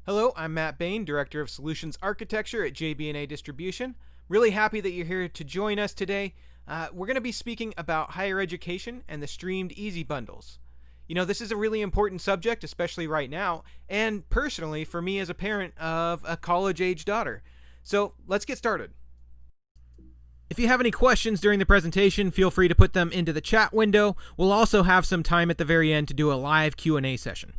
Hello, I'm Matt Bain, Director of Solutions Architecture at JB&A Distribution. Really happy that you're here to join us today. We're going to be speaking about higher education and the streamed easy bundles. You know, this is a really important subject, especially right now, and personally for me as a parent of a college-age daughter. So let's get started. If you have any questions during the presentation, feel free to put them into the chat window. We'll also have some time at the very end to do a live Q&A session.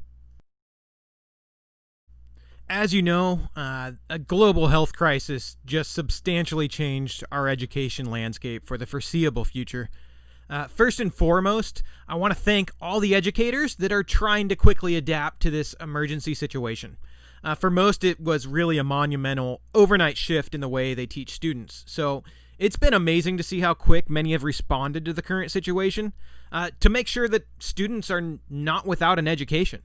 As you know, a global health crisis just substantially changed our education landscape for the foreseeable future. First and foremost, I want to thank all the educators that are trying to quickly adapt to this emergency situation. For most, it was really a monumental overnight shift in the way they teach students. So it's been amazing to see how quick many have responded to the current situation to make sure that students are not without an education.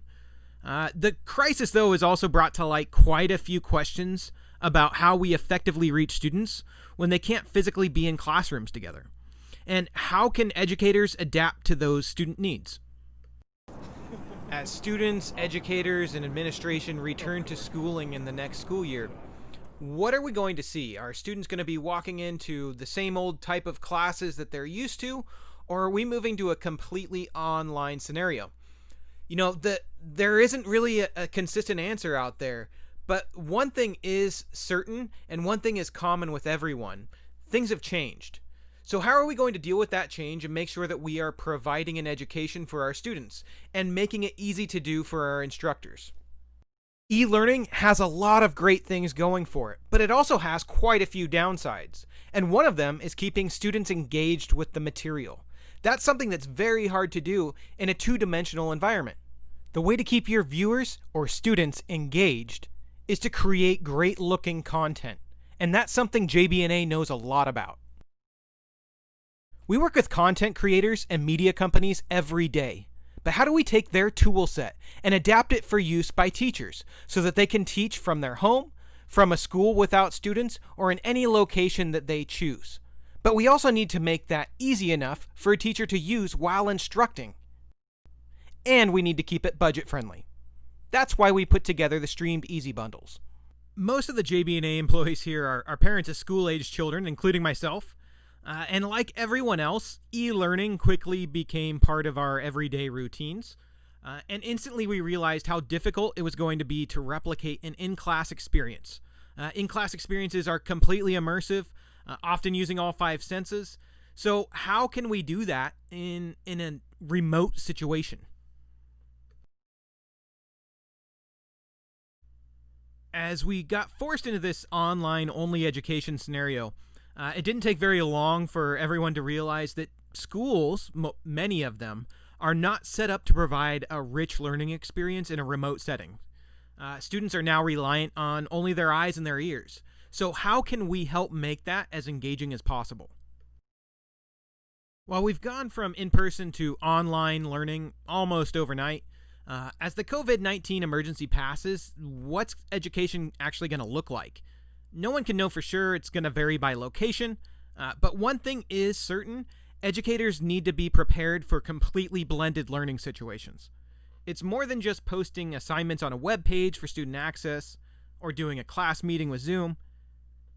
The crisis, though, has also brought to light quite a few questions about how we effectively reach students when they can't physically be in classrooms together. And how can educators adapt to those student needs? As students, educators, and administration return to schooling in the next school year, what are we going to see? Are students going to be walking into the same old type of classes that they're used to, or are we moving to a completely online scenario? You know, there isn't really a consistent answer out there, but one thing is certain and one thing is common with everyone. Things have changed. So how are we going to deal with that change and make sure that we are providing an education for our students and making it easy to do for our instructors? E-learning has a lot of great things going for it, but it also has quite a few downsides. And one of them is keeping students engaged with the material. That's something that's very hard to do in a two-dimensional environment. The way to keep your viewers or students engaged is to create great-looking content, and that's something JB&A knows a lot about. We work with content creators and media companies every day, but how do we take their tool set and adapt it for use by teachers so that they can teach from their home, from a school without students, or in any location that they choose? But we also need to make that easy enough for a teacher to use while instructing. And we need to keep it budget friendly. That's why we put together the Streamed Easy Bundles. Most of the JB&A employees here are parents of school-aged children, including myself. And like everyone else, e-learning quickly became part of our everyday routines. And instantly we realized how difficult it was going to be to replicate an in-class experience. In-class experiences are completely immersive, often using all five senses. So how can we do that in a remote situation? As we got forced into this online-only education scenario, it didn't take very long for everyone to realize that schools, many of them, are not set up to provide a rich learning experience in a remote setting. Students are now reliant on only their eyes and their ears. So how can we help make that as engaging as possible? While we've gone from in-person to online learning almost overnight, as the COVID-19 emergency passes, what's education actually going to look like? No one can know for sure. It's going to vary by location, but one thing is certain: educators need to be prepared for completely blended learning situations. It's more than just posting assignments on a web page for student access or doing a class meeting with Zoom.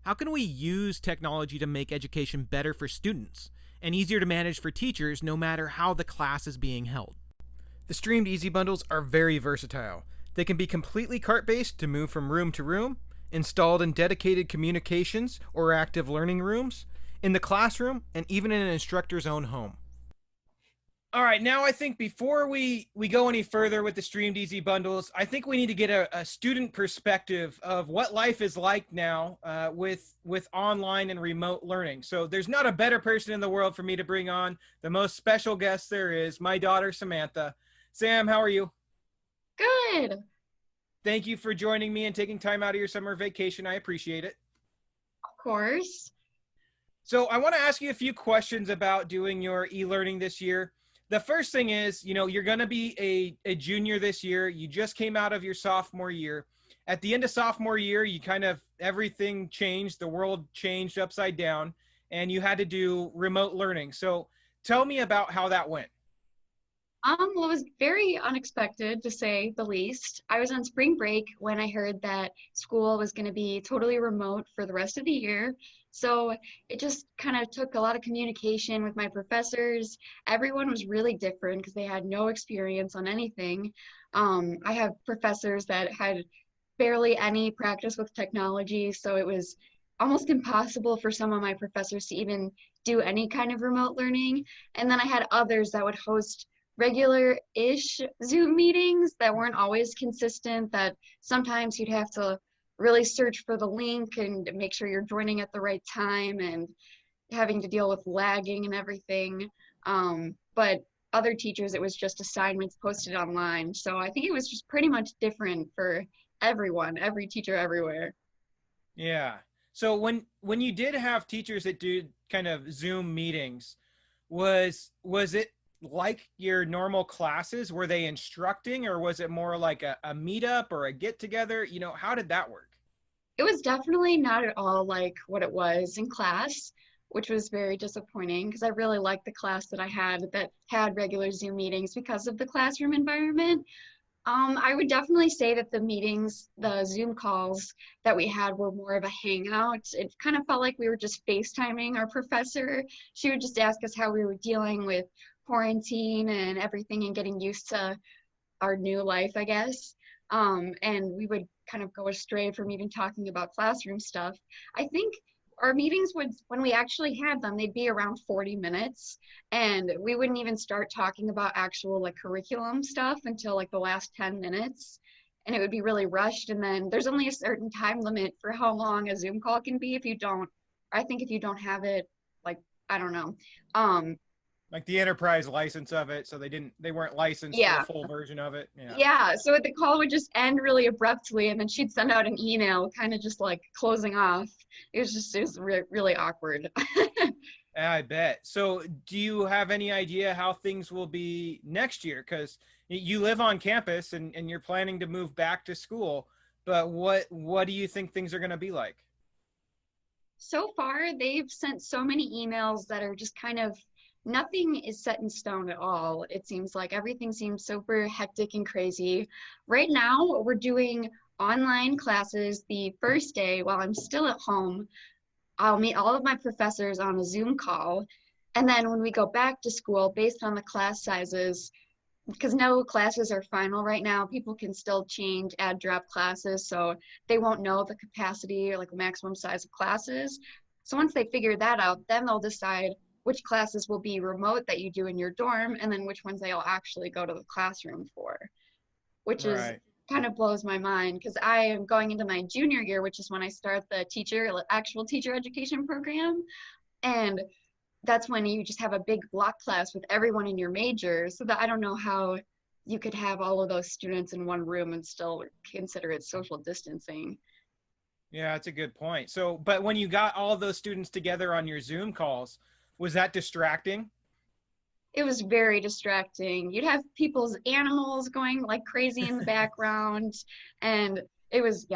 How can we use technology to make education better for students and easier to manage for teachers no matter how the class is being held? The Streamed Easy Bundles are very versatile. They can be completely cart-based to move from room to room, installed in dedicated communications or active learning rooms, in the classroom, and even in an instructor's own home. All right, now I think before we go any further with the Streamed Easy Bundles, I think we need to get a student perspective of what life is like now with online and remote learning. So there's not a better person in the world for me to bring on, the most special guest there is, my daughter, Samantha. Sam, how are you? Good. Thank you for joining me and taking time out of your summer vacation. I appreciate it. Of course. So I want to ask you a few questions about doing your e-learning this year. The first thing is, you know, you're going to be a junior this year. You just came out of your sophomore year. At the end of sophomore year, you kind of, everything changed. The world changed upside down and you had to do remote learning. So tell me about how that went. Well, it was very unexpected to say the least. I was on spring break when I heard that school was going to be totally remote for the rest of the year. So it just kind of took a lot of communication with my professors. Everyone was really different because they had no experience on anything. I have professors that had barely any practice with technology, so it was almost impossible for some of my professors to even do any kind of remote learning. And then I had others that would host regular-ish Zoom meetings that weren't always consistent, that sometimes you'd have to really search for the link and make sure you're joining at the right time and having to deal with lagging and everything. But other teachers, it was just assignments posted online. So I think it was just pretty much different for everyone, every teacher everywhere. Yeah. So when you did have teachers that do kind of Zoom meetings, was it like your normal classes? Were they instructing, or was it more like a meetup or a get together? How did that work? It was definitely not at all like what it was in class, which was very disappointing because I really liked the class that I had that had regular Zoom meetings because of the classroom environment. I would definitely say that the meetings, the Zoom calls that we had were more of a hangout. It kind of felt like we were just FaceTiming our professor. She would just ask us how we were dealing with quarantine and everything and getting used to our new life, I guess. And we would kind of go astray from even talking about classroom stuff. I think our meetings would, when we actually had them, they'd be around 40 minutes, and we wouldn't even start talking about actual like curriculum stuff until like the last 10 minutes. And it would be really rushed. And then there's only a certain time limit for how long a Zoom call can be if you don't, I think if you don't have it, like, I don't know. Um, Like the enterprise license of it, so they weren't licensed for the yeah, full version of it. Yeah. Yeah, so the call would just end really abruptly, and then she'd send out an email, kind of just like closing off. It was really awkward. I bet. So, do you have any idea how things will be next year? Because you live on campus and you're planning to move back to school. But what do you think things are going to be like? So far, they've sent so many emails that are just kind of nothing is set in stone at all. It seems like everything seems super hectic and crazy. Right now, we're doing online classes the first day while I'm still at home. I'll meet all of my professors on a Zoom call. And then when we go back to school, based on the class sizes, because no classes are final right now, people can still change, add, drop classes. So they won't know the capacity or like the maximum size of classes. So once they figure that out, then they'll decide which classes will be remote that you do in your dorm and then which ones they'll actually go to the classroom for, which is Right. kind of blows my mind because I am going into my junior year, which is when I start the actual teacher education program. And that's when you just have a big block class with everyone in your major. So that I don't know how you could have all of those students in one room and still consider it social distancing. Yeah, that's a good point. So, but when you got all of those students together on your Zoom calls, was that distracting? It was very distracting. You'd have people's animals going like crazy in the background, and it was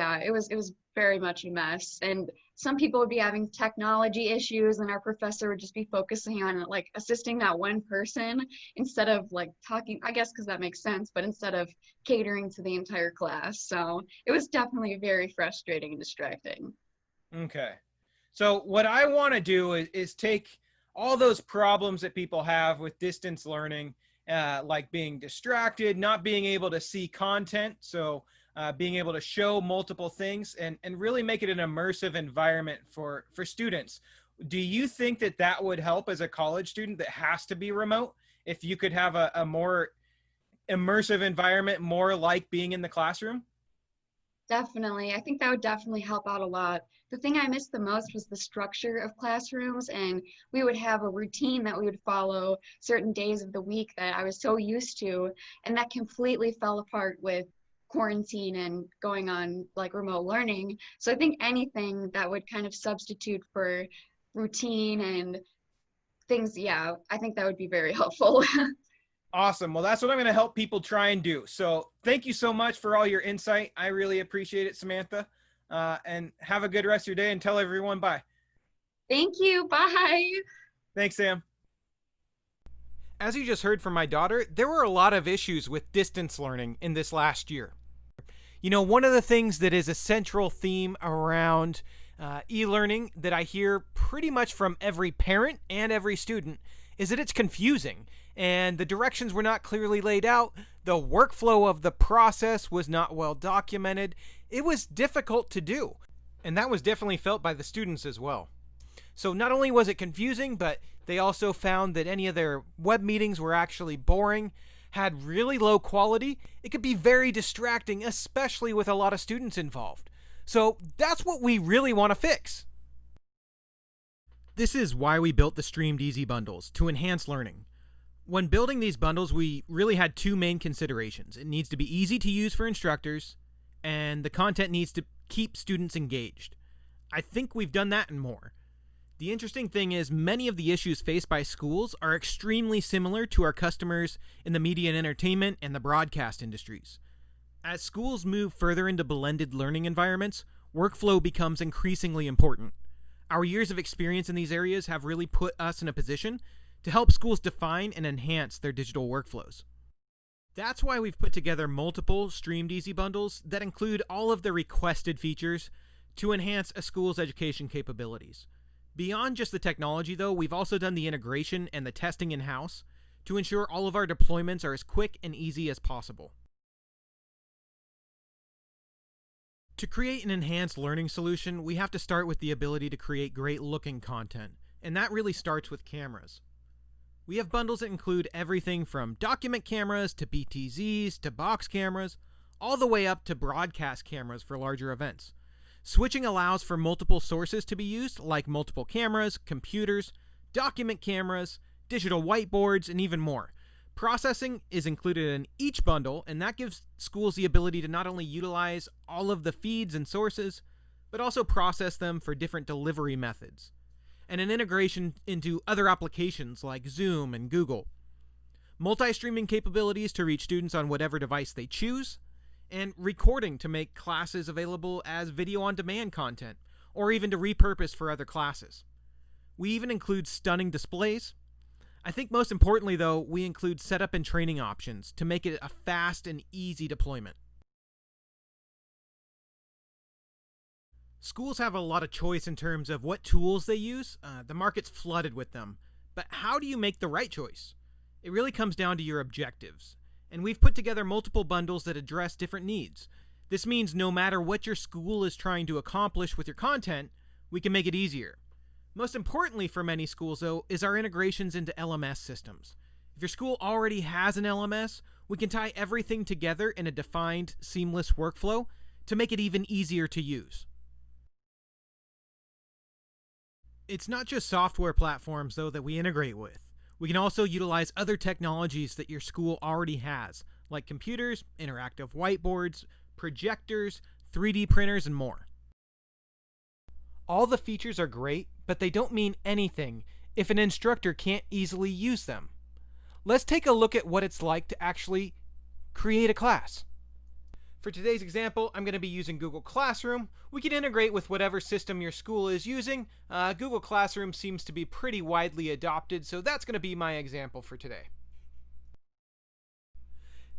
very much a mess. And some people would be having technology issues, and our professor would just be focusing on like assisting that one person instead of like talking, I guess because that makes sense, but instead of catering to the entire class. So it was definitely very frustrating and distracting. Okay. So what I want to do is take all those problems that people have with distance learning, like being distracted, not being able to see content, so being able to show multiple things, and really make it an immersive environment for students. Do you think that that would help as a college student that has to be remote? If you could have a more immersive environment, more like being in the classroom? Definitely. I think that would definitely help out a lot. The thing I missed the most was the structure of classrooms, and we would have a routine that we would follow certain days of the week that I was so used to, and that completely fell apart with quarantine and going on like remote learning. So I think anything that would kind of substitute for routine and things, yeah, I think that would be very helpful. Awesome. Well, that's what I'm going to help people try and do. So thank you so much for all your insight. I really appreciate it, Samantha. And have a good rest of your day and tell everyone bye. Thank you. Bye. Thanks, Sam. As you just heard from my daughter, there were a lot of issues with distance learning in this last year. One of the things that is a central theme around e-learning that I hear pretty much from every parent and every student is that it's confusing and the directions were not clearly laid out. The workflow of the process was not well documented. It was difficult to do, and that was definitely felt by the students as well. So not only was it confusing, but they also found that any of their web meetings were actually boring, had really low quality. It could be very distracting, especially with a lot of students involved. So that's what we really want to fix. This is why we built the Streamed Easy bundles, to enhance learning. When building these bundles, we really had two main considerations. It needs to be easy to use for instructors, and the content needs to keep students engaged. I think we've done that and more. The interesting thing is many of the issues faced by schools are extremely similar to our customers in the media and entertainment and the broadcast industries. As schools move further into blended learning environments, workflow becomes increasingly important. Our years of experience in these areas have really put us in a position to help schools define and enhance their digital workflows. That's why we've put together multiple Streamed Easy bundles that include all of the requested features to enhance a school's education capabilities. Beyond just the technology, though, we've also done the integration and the testing in-house to ensure all of our deployments are as quick and easy as possible. To create an enhanced learning solution, we have to start with the ability to create great-looking content, and that really starts with cameras. We have bundles that include everything from document cameras to BTZs to box cameras, all the way up to broadcast cameras for larger events. Switching allows for multiple sources to be used, like multiple cameras, computers, document cameras, digital whiteboards, and even more. Processing is included in each bundle, and that gives schools the ability to not only utilize all of the feeds and sources, but also process them for different delivery methods, and an integration into other applications like Zoom and Google. Multi-streaming capabilities to reach students on whatever device they choose, and recording to make classes available as video-on-demand content, or even to repurpose for other classes. We even include stunning displays. I think most importantly, though, we include setup and training options to make it a fast and easy deployment. Schools have a lot of choice in terms of what tools they use. The market's flooded with them. But how do you make the right choice? It really comes down to your objectives. And we've put together multiple bundles that address different needs. This means no matter what your school is trying to accomplish with your content, we can make it easier. Most importantly for many schools, though, is our integrations into LMS systems. If your school already has an LMS, we can tie everything together in a defined, seamless workflow to make it even easier to use. It's not just software platforms, though, that we integrate with. We can also utilize other technologies that your school already has, like computers, interactive whiteboards, projectors, 3D printers, and more. All the features are great, but they don't mean anything if an instructor can't easily use them. Let's take a look at what it's like to actually create a class. For today's example, I'm going to be using Google Classroom. We can integrate with whatever system your school is using. Google Classroom seems to be pretty widely adopted, so that's going to be my example for today.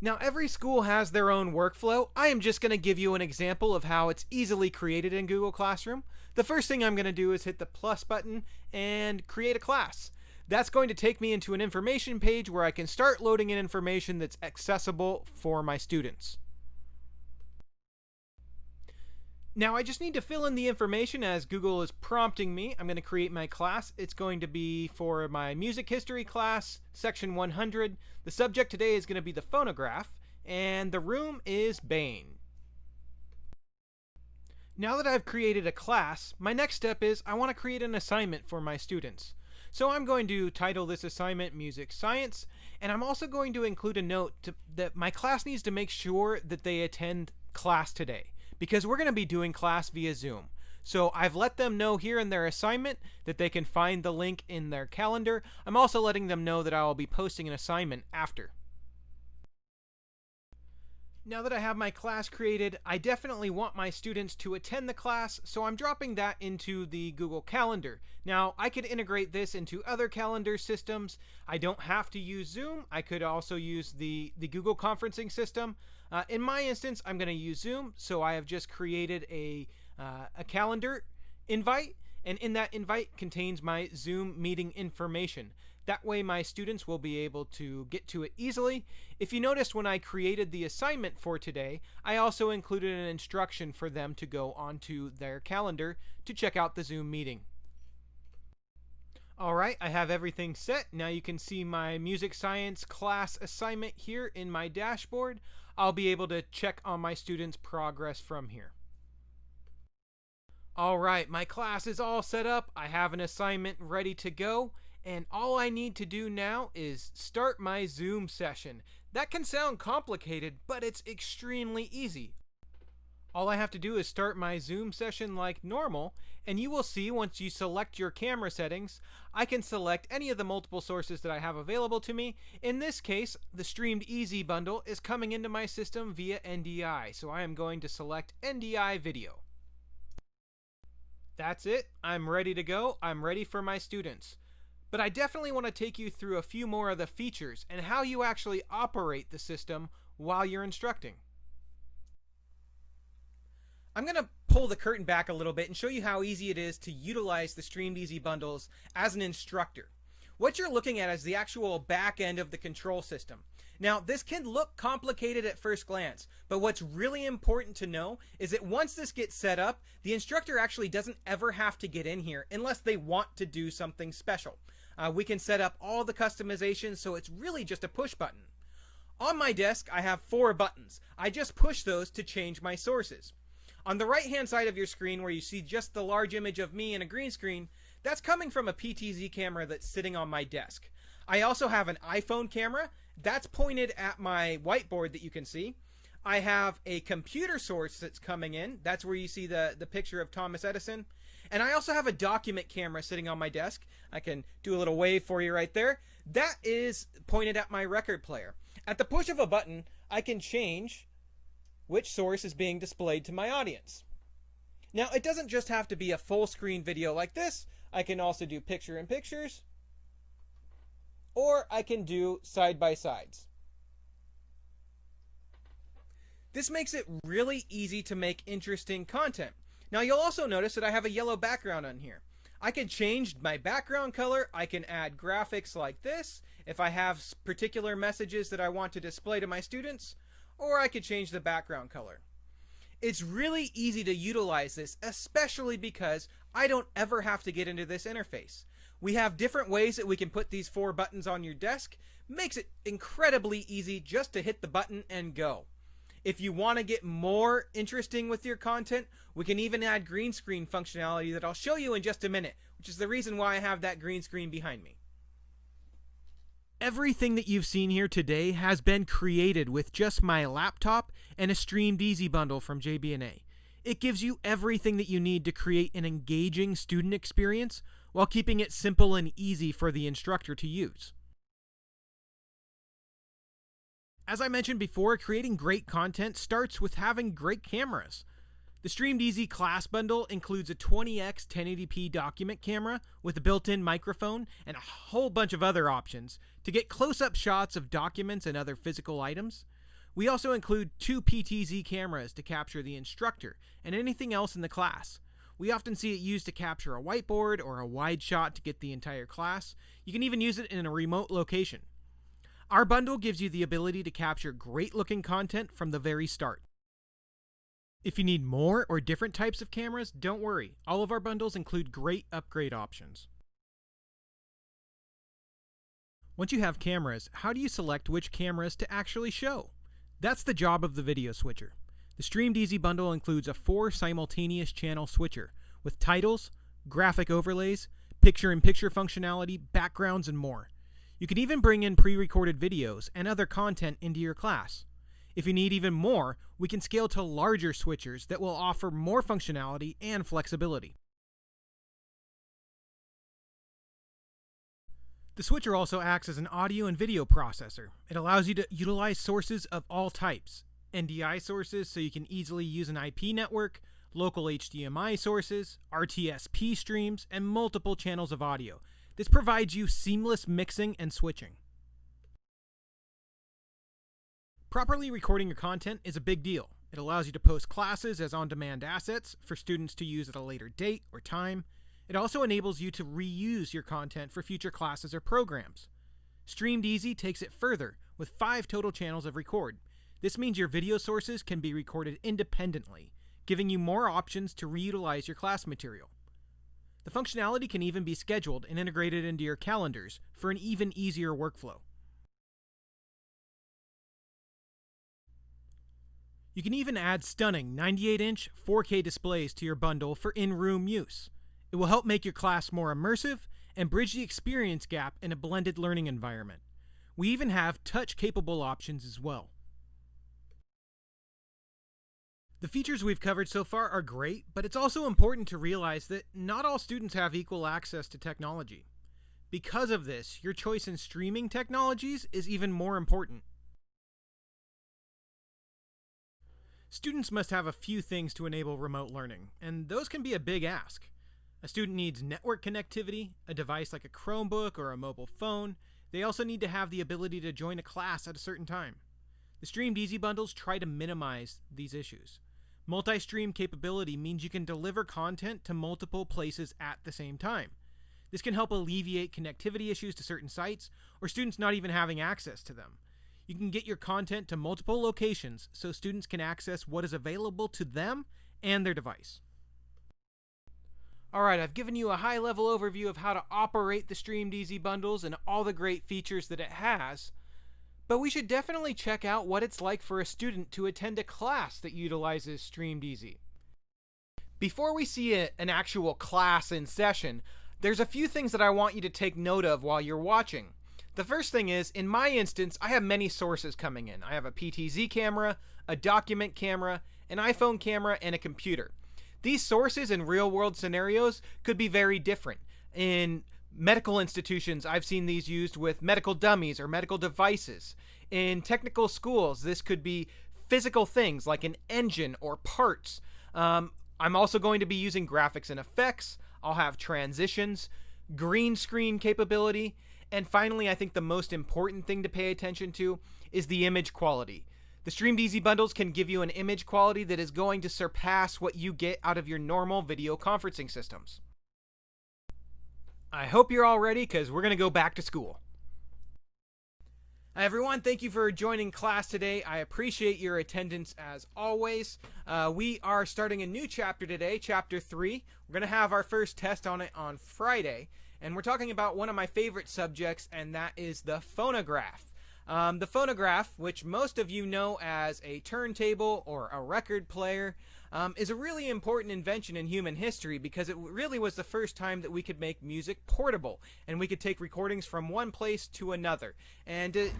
Now, every school has their own workflow. I am just going to give you an example of how it's easily created in Google Classroom. The first thing I'm going to do is hit the plus button and create a class. That's going to take me into an information page where I can start loading in information that's accessible for my students. Now I just need to fill in the information as Google is prompting me. I'm going to create my class. It's going to be for my music history class, section 100. The subject today is going to be the phonograph, and the room is Bain. Now that I've created a class, my next step is I want to create an assignment for my students. So I'm going to title this assignment Music Science, and I'm also going to include a note that my class needs to make sure that they attend class today, because we're going to be doing class via Zoom. So I've let them know here in their assignment that they can find the link in their calendar. I'm also letting them know that I will be posting an assignment after. Now that I have my class created, I definitely want my students to attend the class, so I'm dropping that into the Google Calendar. Now, I could integrate this into other calendar systems. I don't have to use Zoom. I could also use the Google conferencing system. In my instance, I'm going to use Zoom, so I have just created a calendar invite, and in that invite contains my Zoom meeting information. That way my students will be able to get to it easily. If you noticed, when I created the assignment for today, I also included an instruction for them to go onto their calendar to check out the Zoom meeting. Alright, I have everything set. Now you can see my music science class assignment here in my dashboard. I'll be able to check on my students' progress from here. Alright, my class is all set up. I have an assignment ready to go. And all I need to do now is start my Zoom session. That can sound complicated, but it's extremely easy. All I have to do is start my Zoom session like normal, and you will see once you select your camera settings, I can select any of the multiple sources that I have available to me. In this case, the Streamed Easy bundle is coming into my system via NDI, so I am going to select NDI Video. That's it. I'm ready to go. I'm ready for my students. But I definitely want to take you through a few more of the features and how you actually operate the system while you're instructing. I'm going to pull the curtain back a little bit and show you how easy it is to utilize the Streamed Easy bundles as an instructor. What you're looking at is the actual back end of the control system. Now, this can look complicated at first glance, but what's really important to know is that once this gets set up, the instructor actually doesn't ever have to get in here unless they want to do something special. We can set up all the customizations, so it's really just a push button. On my desk, I have 4 buttons. I just push those to change my sources. On the right-hand side of your screen, where you see just the large image of me and a green screen, that's coming from a PTZ camera that's sitting on my desk. I also have an iPhone camera. That's pointed at my whiteboard that you can see. I have a computer source that's coming in. That's where you see the picture of Thomas Edison. And I also have a document camera sitting on my desk. I can do a little wave for you right there. That is pointed at my record player. At the push of a button, I can change which source is being displayed to my audience. Now, it doesn't just have to be a full screen video like this. I can also do picture in pictures, or I can do side by sides. This makes it really easy to make interesting content. Now, you'll also notice that I have a yellow background on here. I can change my background color. I can add graphics like this if I have particular messages that I want to display to my students, or I could change the background color. It's really easy to utilize this, especially because I don't ever have to get into this interface. We have different ways that we can put these 4 buttons on your desk. Makes it incredibly easy just to hit the button and go. If you want to get more interesting with your content, we can even add green screen functionality that I'll show you in just a minute, which is the reason why I have that green screen behind me. Everything that you've seen here today has been created with just my laptop and a Streamed Easy bundle from JB&A. It gives you everything that you need to create an engaging student experience while keeping it simple and easy for the instructor to use. As I mentioned before, creating great content starts with having great cameras. The Streamed Easy class bundle includes a 20x 1080p document camera with a built-in microphone and a whole bunch of other options to get close-up shots of documents and other physical items. We also include 2 PTZ cameras to capture the instructor and anything else in the class. We often see it used to capture a whiteboard or a wide shot to get the entire class. You can even use it in a remote location. Our bundle gives you the ability to capture great-looking content from the very start. If you need more or different types of cameras, don't worry. All of our bundles include great upgrade options. Once you have cameras, how do you select which cameras to actually show? That's the job of the video switcher. The Streamed Easy bundle includes a 4 simultaneous channel switcher with titles, graphic overlays, picture-in-picture functionality, backgrounds, and more. You can even bring in pre-recorded videos and other content into your class. If you need even more, we can scale to larger switchers that will offer more functionality and flexibility. The switcher also acts as an audio and video processor. It allows you to utilize sources of all types. NDI sources so you can easily use an IP network, local HDMI sources, RTSP streams, and multiple channels of audio. This provides you seamless mixing and switching. Properly recording your content is a big deal. It allows you to post classes as on-demand assets for students to use at a later date or time. It also enables you to reuse your content for future classes or programs. Streamed Easy takes it further with 5 total channels of record. This means your video sources can be recorded independently, giving you more options to reutilize your class material. The functionality can even be scheduled and integrated into your calendars for an even easier workflow. You can even add stunning 98-inch 4K displays to your bundle for in-room use. It will help make your class more immersive and bridge the experience gap in a blended learning environment. We even have touch-capable options as well. The features we've covered so far are great, but it's also important to realize that not all students have equal access to technology. Because of this, your choice in streaming technologies is even more important. Students must have a few things to enable remote learning, and those can be a big ask. A student needs network connectivity, a device like a Chromebook or a mobile phone. They also need to have the ability to join a class at a certain time. The Streamed Easy bundles try to minimize these issues. Multi-stream capability means you can deliver content to multiple places at the same time. This can help alleviate connectivity issues to certain sites or students not even having access to them. You can get your content to multiple locations so students can access what is available to them and their device. Alright, I've given you a high-level overview of how to operate the Streamed Easy bundles and all the great features that it has, but we should definitely check out what it's like for a student to attend a class that utilizes Streamed Easy. Before we see an actual class in session, there's a few things that I want you to take note of while you're watching. The first thing is, in my instance, I have many sources coming in. I have a PTZ camera, a document camera, an iPhone camera, and a computer. These sources in real-world scenarios could be very different. In medical institutions, I've seen these used with medical dummies or medical devices. In technical schools, this could be physical things like an engine or parts. I'm also going to be using graphics and effects. I'll have transitions, green screen capability, and finally, I think the most important thing to pay attention to is the image quality. The Streamed Easy bundles can give you an image quality that is going to surpass what you get out of your normal video conferencing systems. I hope you're all ready because we're going to go back to school. Hi everyone, thank you for joining class today. I appreciate your attendance as always. We are starting a new chapter today, chapter 3. We're going to have our first test on it on Friday. And we're talking about one of my favorite subjects, and that is the phonograph. The phonograph, which most of you know as a turntable or a record player, is a really important invention in human history because it really was the first time that we could make music portable, and we could take recordings from one place to another. And to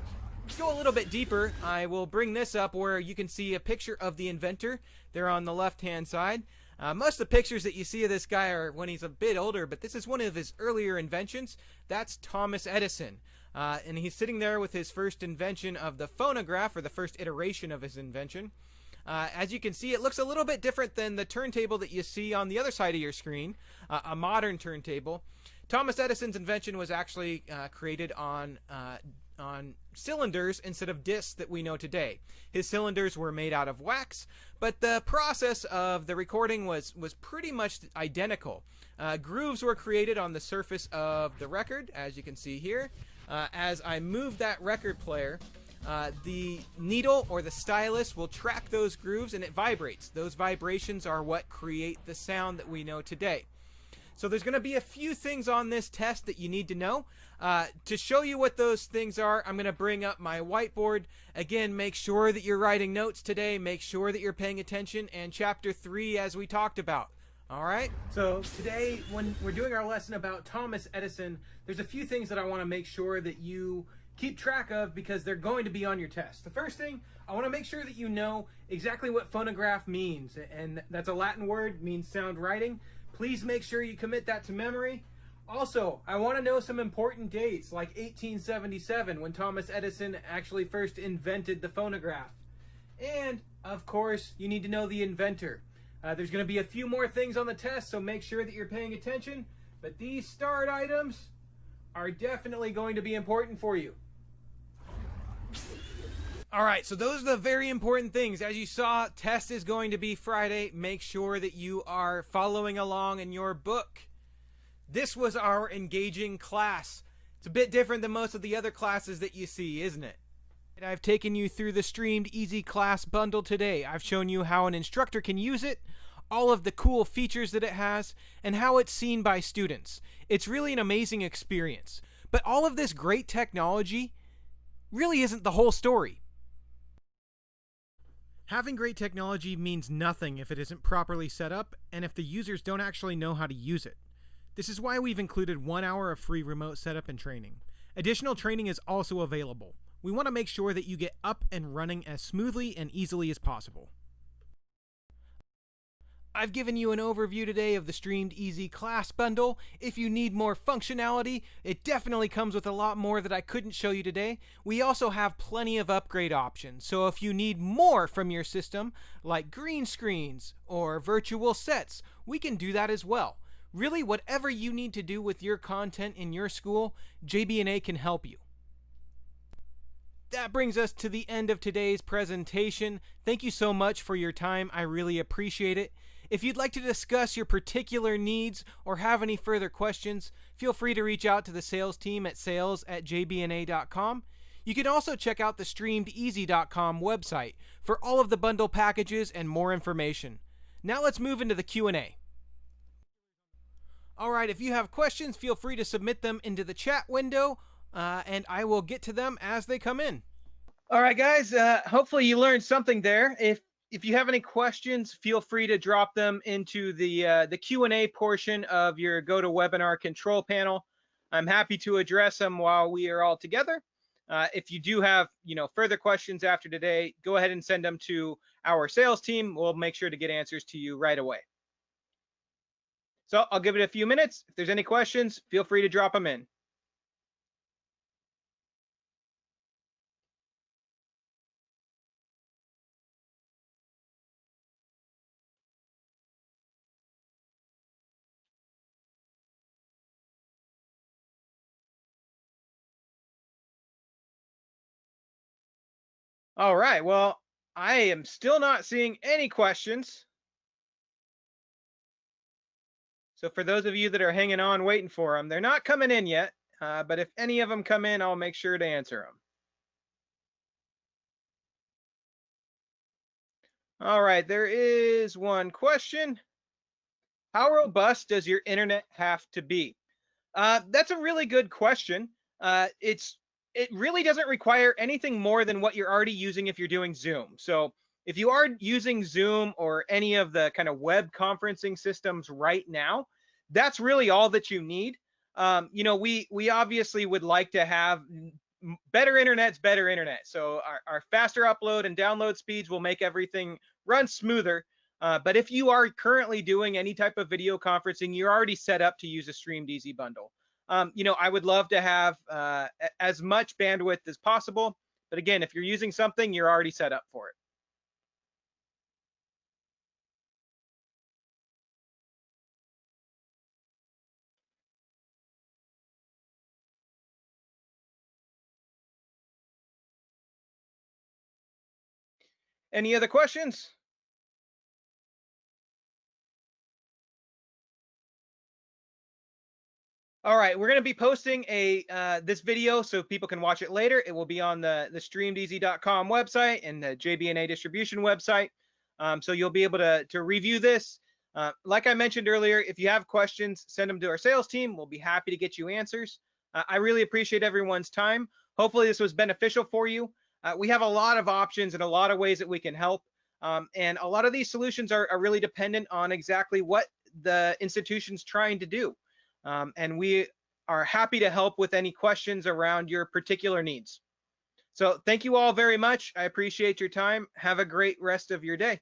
go a little bit deeper, I will bring this up where you can see a picture of the inventor there on the left-hand side. Most of the pictures that you see of this guy are when he's a bit older, but this is one of his earlier inventions. That's Thomas Edison. And he's sitting there with his first invention of the phonograph, or the first iteration of his invention. As you can see, it looks a little bit different than the turntable that you see on the other side of your screen, a modern turntable. Thomas Edison's invention was actually created on cylinders instead of discs that we know today. His cylinders were made out of wax, but the process of the recording was pretty much identical. Grooves were created on the surface of the record, as you can see here. As I move that record player, the needle or the stylus will track those grooves and it vibrates. Those vibrations are what create the sound that we know today. So there's going to be a few things on this test that you need to know. To show you what those things are, I'm going to bring up my whiteboard. Again, make sure that you're writing notes today. Make sure that you're paying attention. And chapter 3, as we talked about. All right? So today, when we're doing our lesson about Thomas Edison, there's a few things that I want to make sure that you keep track of because they're going to be on your test. The first thing, I want to make sure that you know exactly what phonograph means. And that's a Latin word, means sound writing. Please make sure you commit that to memory. Also, I want to know some important dates, like 1877, when Thomas Edison actually first invented the phonograph. And, of course, you need to know the inventor. There's going to be a few more things on the test, so make sure that you're paying attention. But these start items are definitely going to be important for you. All right, so those are the very important things. As you saw, test is going to be Friday. Make sure that you are following along in your book. This was our engaging class. It's a bit different than most of the other classes that you see, isn't it? And I've taken you through the Streamed Easy Class bundle today. I've shown you how an instructor can use it, all of the cool features that it has, and how it's seen by students. It's really an amazing experience. But all of this great technology really isn't the whole story. Having great technology means nothing if it isn't properly set up and if the users don't actually know how to use it. This is why we've included 1 hour of free remote setup and training. Additional training is also available. We want to make sure that you get up and running as smoothly and easily as possible. I've given you an overview today of the Streamed Easy Class bundle. If you need more functionality, it definitely comes with a lot more that I couldn't show you today. We also have plenty of upgrade options, so if you need more from your system, like green screens or virtual sets, we can do that as well. Really, whatever you need to do with your content in your school, JB&A can help you. That brings us to the end of today's presentation. Thank you so much for your time. I really appreciate it. If you'd like to discuss your particular needs or have any further questions, feel free to reach out to the sales team at sales@jbna.com. You can also check out the streamedeasy.com website for all of the bundle packages and more information. Now let's move into the Q&A. All right, if you have questions, feel free to submit them into the chat window, and I will get to them as they come in. All right, guys, hopefully you learned something there. If you have any questions, feel free to drop them into the Q&A portion of your GoToWebinar control panel. I'm happy to address them while we are all together. If you do have further questions after today, go ahead and send them to our sales team. We'll make sure to get answers to you right away. So I'll give it a few minutes. If there's any questions, feel free to drop them in. All right, well, I am still not seeing any questions. So for those of you that are hanging on, waiting for them, they're not coming in yet, but if any of them come in, I'll make sure to answer them. All right, there is one question. How robust does your internet have to be? That's a really good question. It really doesn't require anything more than what you're already using if you're doing Zoom. So if you are using Zoom or any of the kind of web conferencing systems right now, that's really all that you need. We obviously would like to have better internet's better internet. So our faster upload and download speeds will make everything run smoother. But if you are currently doing any type of video conferencing, you're already set up to use a Streamed Easy bundle. I would love to have as much bandwidth as possible. But again, if you're using something, you're already set up for it. Any other questions? All right, we're going to be posting this video so people can watch it later. It will be on the streamedeasy.com website and the JB&A distribution website. So you'll be able to review this. Like I mentioned earlier, if you have questions, send them to our sales team. We'll be happy to get you answers. I really appreciate everyone's time. Hopefully this was beneficial for you. We have a lot of options and a lot of ways that we can help. And a lot of these solutions are really dependent on exactly what the institution's trying to do. And we are happy to help with any questions around your particular needs. So thank you all very much. I appreciate your time. Have a great rest of your day.